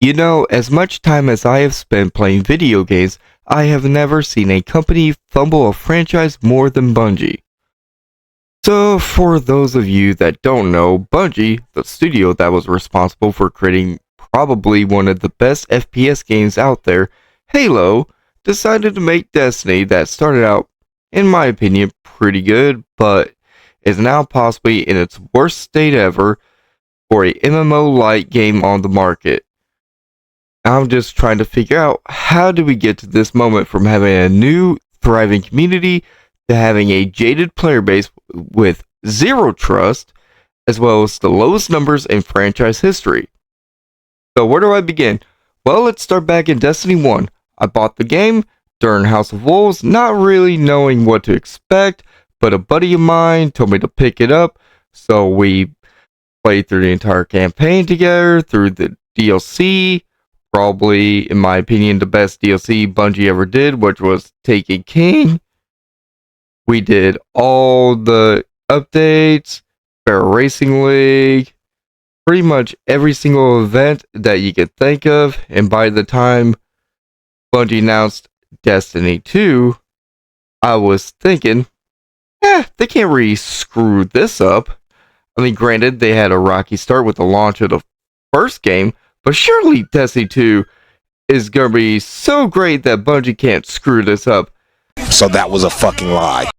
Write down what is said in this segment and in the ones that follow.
You know, as much time as I have spent playing video games, I have never seen a company fumble a franchise more than Bungie. So, for those of you that don't know, Bungie, the studio that was responsible for creating probably one of the best FPS games out there, Halo, decided to make Destiny that started out, in my opinion, pretty good, but is now possibly in its worst state ever for a MMO-like game on the market. I'm just trying to figure out how do we get to this moment from having a new, thriving community to having a jaded player base with zero trust, as well as the lowest numbers in franchise history. So where do I begin? Well, let's start back in Destiny 1. I bought the game during House of Wolves, not really knowing what to expect, but a buddy of mine told me to pick it up, so we played through the entire campaign together, through the DLC, probably, in my opinion, the best DLC Bungie ever did, which was Taken King. We did all the updates, Fair Racing League, pretty much every single event that you could think of, and by the time Bungie announced Destiny 2, I was thinking, they can't really screw this up. I mean, granted, they had a rocky start with the launch of the first game, but surely Destiny 2 is going to be so great that Bungie can't screw this up. So that was a fucking lie.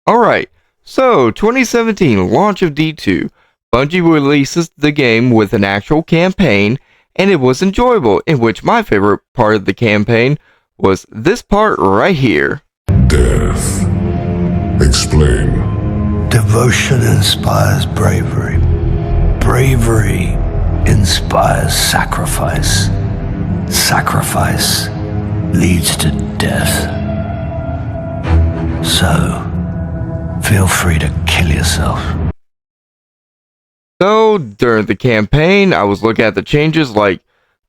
Alright, so 2017 launch of D2. Bungie releases the game with an actual campaign, and it was enjoyable, in which my favorite part of the campaign was this part right here. Death. Explain. Devotion inspires bravery. Bravery inspires sacrifice. Sacrifice leads to death. So, feel free to kill yourself. So, during the campaign, I was looking at the changes like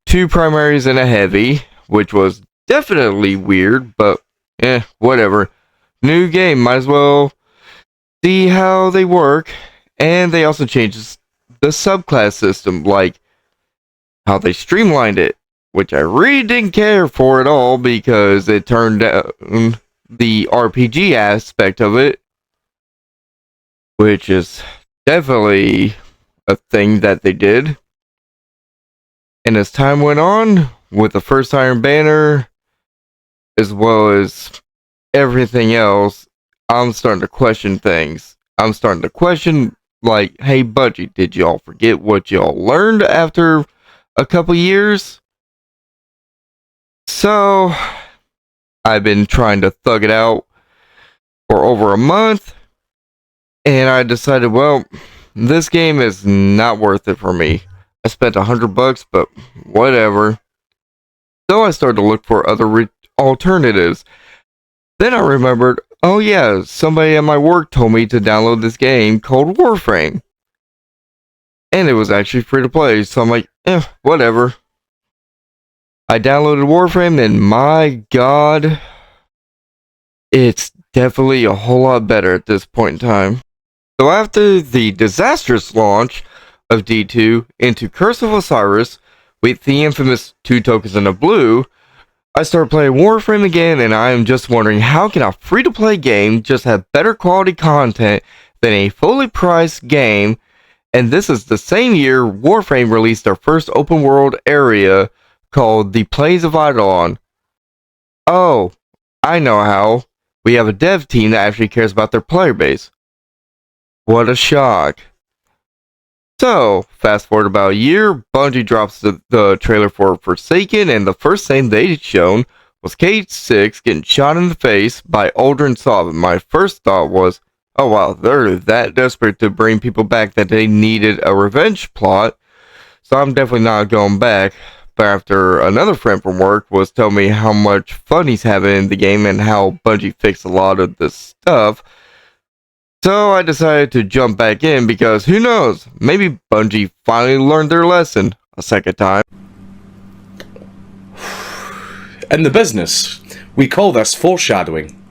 2 primaries and a heavy, which was definitely weird, but whatever. New game, might as well see how they work. And they also changed the subclass system, like how they streamlined it, which I really didn't care for at all because it turned out the RPG aspect of it, which is definitely a thing that they did. And as time went on, with the first Iron Banner, as well as everything else, I'm starting to question things. I'm starting to question, like, hey, Bungie, did y'all forget what y'all learned after a couple years? So, I've been trying to thug it out for over a month, and I decided, well, this game is not worth it for me. I spent $100, but whatever. So I started to look for other alternatives. Then I remembered, oh yeah, somebody at my work told me to download this game called Warframe. And it was actually free to play, so I'm like, whatever. I downloaded Warframe, and my god, it's definitely a whole lot better at this point in time. So after the disastrous launch of D2 into Curse of Osiris, with the infamous 2 tokens in a blue, I started playing Warframe again, and I am just wondering, how can a free-to-play game just have better quality content than a fully priced game? And this is the same year Warframe released their first open world area called The Plains of Eidolon. Oh, I know how. We have a dev team that actually cares about their player base. What a shock. So, fast forward about a year, Bungie drops the trailer for Forsaken, and the first thing they'd shown was K6 getting shot in the face by Aldrin Sov. And my first thought was, oh wow, they're that desperate to bring people back that they needed a revenge plot, so I'm definitely not going back. But after another friend from work was telling me how much fun he's having in the game and how Bungie fixed a lot of this stuff, so I decided to jump back in because who knows, maybe Bungie finally learned their lesson a second time. In the business, we call this foreshadowing.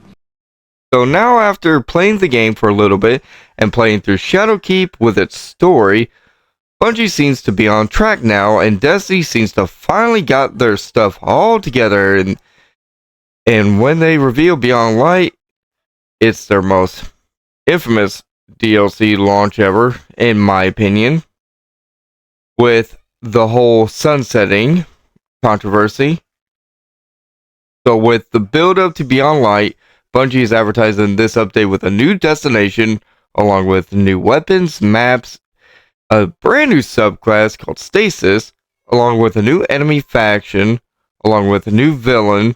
So now after playing the game for a little bit and playing through Shadowkeep with its story, Bungie seems to be on track now, and Destiny seems to finally got their stuff all together. And when they reveal Beyond Light, it's their most infamous DLC launch ever, in my opinion, with the whole sunsetting controversy. So with the build up to Beyond Light, Bungie is advertising this update with a new destination, along with new weapons, maps, a brand new subclass called Stasis, along with a new enemy faction, along with a new villain.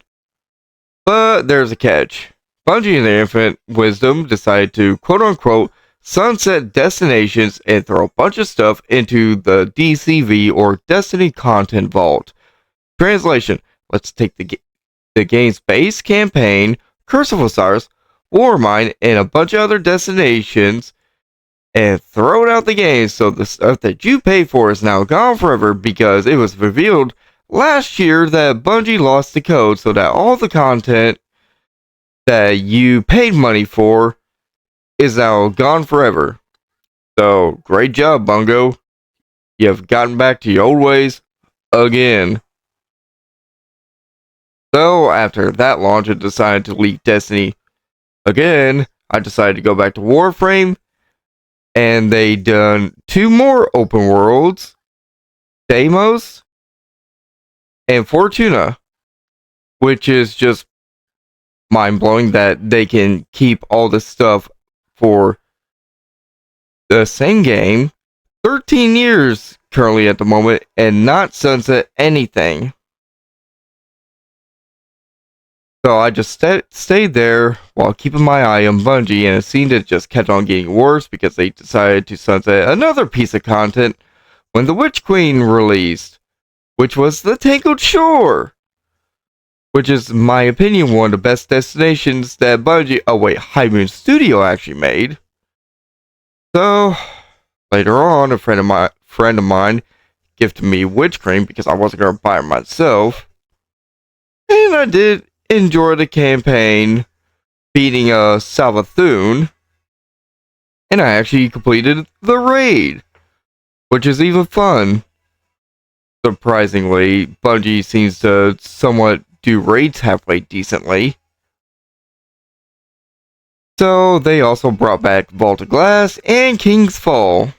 But there's a catch. Bungie in their infinite wisdom decided to quote-unquote sunset destinations and throw a bunch of stuff into the DCV or Destiny Content Vault. Translation: let's take the game's base campaign, Curse of Osiris, Warmind, and a bunch of other destinations and throw it out the game, so the stuff that you paid for is now gone forever, because it was revealed last year that Bungie lost the code so that all the content that you paid money for is now gone forever. So, great job, Bungo. You have gotten back to your old ways again. So, after that launch, I decided to leak Destiny again. I decided to go back to Warframe, and they done 2 more open worlds, Deimos and Fortuna, which is just mind-blowing that they can keep all this stuff for the same game 13 years currently at the moment and not sunset anything. So I just stayed there while keeping my eye on Bungie, and it seemed it just kept on getting worse because they decided to sunset another piece of content when the Witch Queen released, which was the Tangled Shore, which is, in my opinion, one of the best destinations that High Moon Studio actually made. So later on, a friend of mine gifted me Witch Cream because I wasn't going to buy it myself, and I did enjoy the campaign, beating Savathun, and I actually completed the raid, which is even fun. Surprisingly, Bungie seems to somewhat do raids halfway decently. So they also brought back Vault of Glass and King's Fall.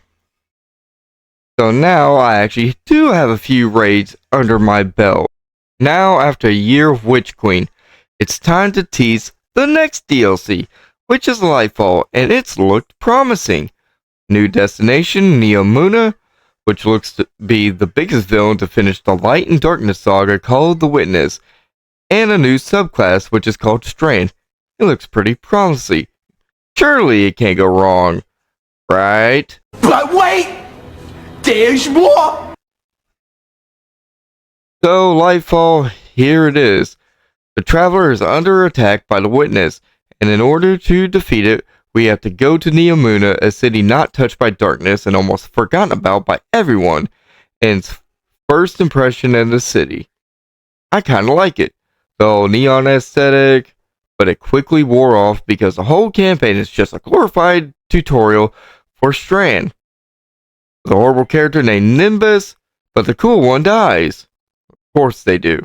So now I actually do have a few raids under my belt. Now, after a year of Witch Queen, it's time to tease the next DLC, which is Lightfall, and it's looked promising. New destination, Neomuna, which looks to be the biggest villain to finish the Light and Darkness saga called The Witness, and a new subclass which is called Strand. It looks pretty promising. Surely it can't go wrong, right? But wait! There's more! So, Lightfall, here it is. The Traveler is under attack by the Witness, and in order to defeat it, we have to go to Neomuna, a city not touched by darkness and almost forgotten about by everyone, and its first impression of the city. I kinda like it. The whole neon aesthetic, but it quickly wore off because the whole campaign is just a glorified tutorial for Strand. The horrible character named Nimbus, but the cool one dies. Of course they do.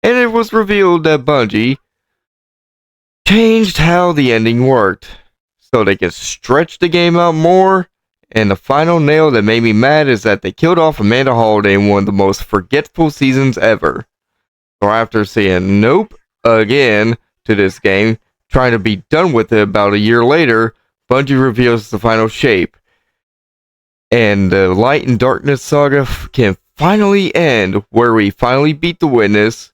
And it was revealed that Bungie changed how the ending worked, so they could stretch the game out more, and the final nail that made me mad is that they killed off Amanda Holiday in one of the most forgetful seasons ever. So after saying nope again to this game, trying to be done with it about a year later, Bungie reveals the final shape. And the Light and Darkness saga can finally end, where we finally beat the Witness,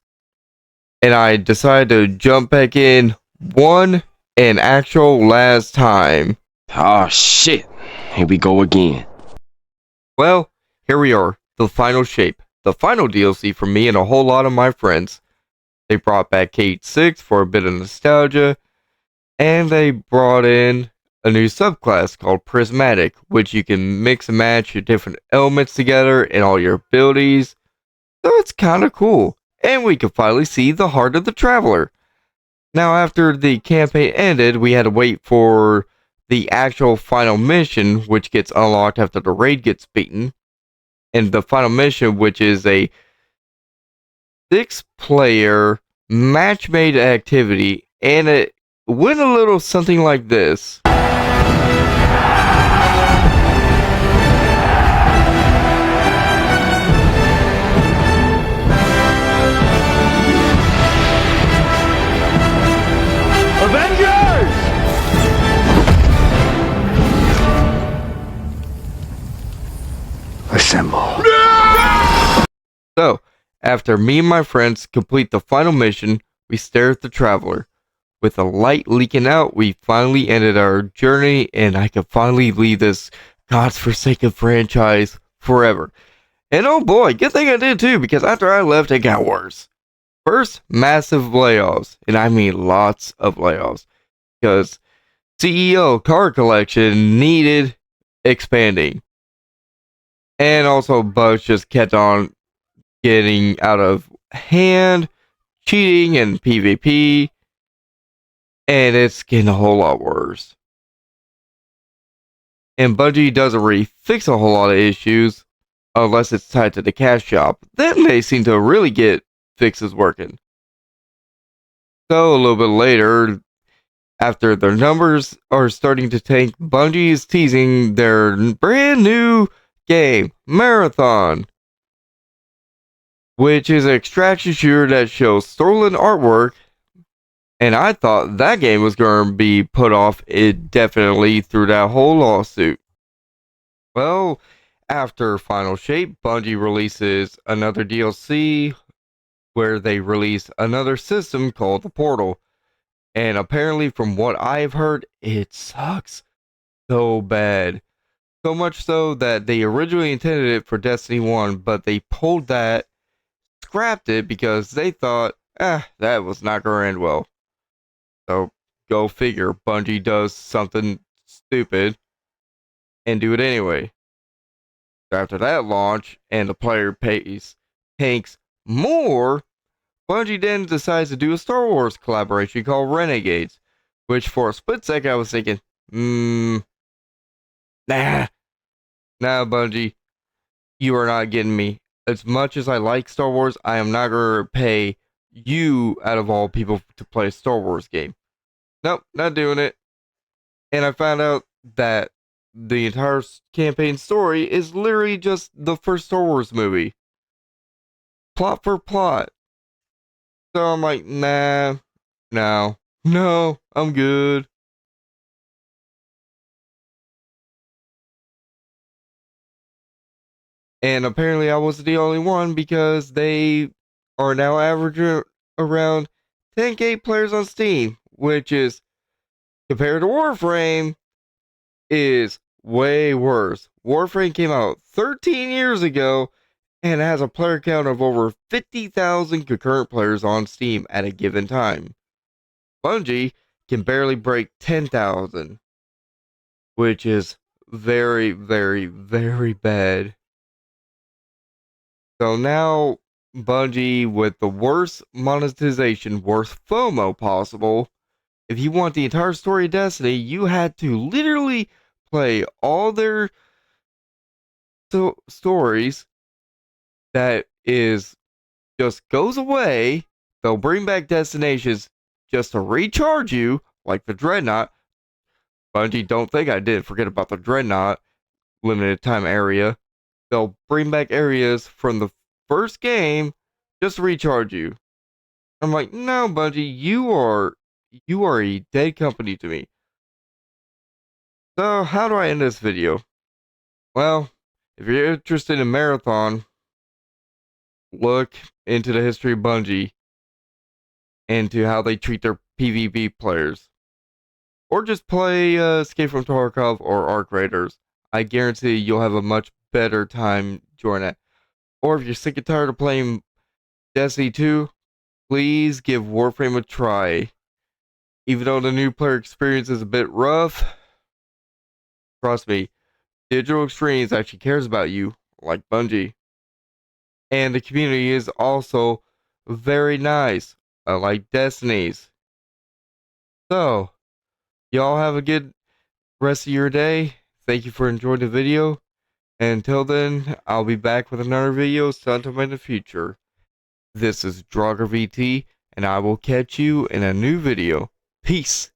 and I decided to jump back in one and actual last time. Oh shit, here we go again. Well, here we are, the final shape, the final DLC for me and a whole lot of my friends. They brought back Kate 6 for a bit of nostalgia, and they brought in a new subclass called Prismatic, which you can mix and match your different elements together and all your abilities. So it's kinda cool. And we could finally see the heart of the Traveler. Now, after the campaign ended, we had to wait for the actual final mission, which gets unlocked after the raid gets beaten. and the final mission, which is a 6-player match-made activity, and it went a little something like this. Avengers! Assemble. So, after me and my friends complete the final mission, we stare at the traveler. With the light leaking out, we finally ended our journey, and I could finally leave this God's forsaken franchise forever. And oh boy, good thing I did too, because after I left, it got worse. First, massive layoffs, and I mean lots of layoffs, because CEO card collection needed expanding. And also, bugs just kept on getting out of hand, cheating and PvP, and it's getting a whole lot worse. And Bungie doesn't really fix a whole lot of issues unless it's tied to the cash shop. Then they seem to really get fixes working. So a little bit later, after their numbers are starting to tank, Bungie is teasing their brand new game, Marathon, which is an extraction shooter that shows stolen artwork, and I thought that game was going to be put off indefinitely through that whole lawsuit. Well, after Final Shape, Bungie releases another DLC where they release another system called the Portal, and apparently from what I've heard, it sucks so bad. So much so that they originally intended it for Destiny 1, but they pulled that, scrapped it because they thought, that was not going to end well. So, go figure, Bungie does something stupid and do it anyway. After that launch, and the player tanks more, Bungie then decides to do a Star Wars collaboration called Renegades, which for a split second I was thinking, nah, Bungie, you are not getting me. As much as I like Star Wars, I am not going to pay you, out of all people, to play a Star Wars game. Nope, not doing it. And I found out that the entire campaign story is literally just the first Star Wars movie. Plot for plot. So I'm like, nah, no, I'm good. And apparently I wasn't the only one, because they are now averaging around 10k players on Steam, which is, compared to Warframe, is way worse. Warframe came out 13 years ago and has a player count of over 50,000 concurrent players on Steam at a given time. Bungie can barely break 10,000, which is very, very, very bad. So now Bungie, with the worst monetization, worst FOMO possible, if you want the entire story of Destiny, you had to literally play all their stories. That is, just goes away. They'll bring back destinations just to recharge you, like the Dreadnought. Bungie, don't think I didn't forget about the Dreadnought limited time area. They'll bring back areas from the first game just to recharge you. I'm like, no, Bungie, you are a dead company to me. So how do I end this video? Well, if you're interested in Marathon, look into the history of Bungie and to how they treat their PvP players. Or just play Escape from Tarkov or Arc Raiders. I guarantee you'll have a much better time during that. Or if you're sick and tired of playing Destiny 2, please give Warframe a try. Even though the new player experience is a bit rough, trust me, Digital Extremes actually cares about you, like Bungie. And the community is also very nice, like Destiny's. So, y'all have a good rest of your day. Thank you for enjoying the video, Until then, I'll be back with another video sometime in the future. This is Drogger VT, and I will catch you in a new video. Peace.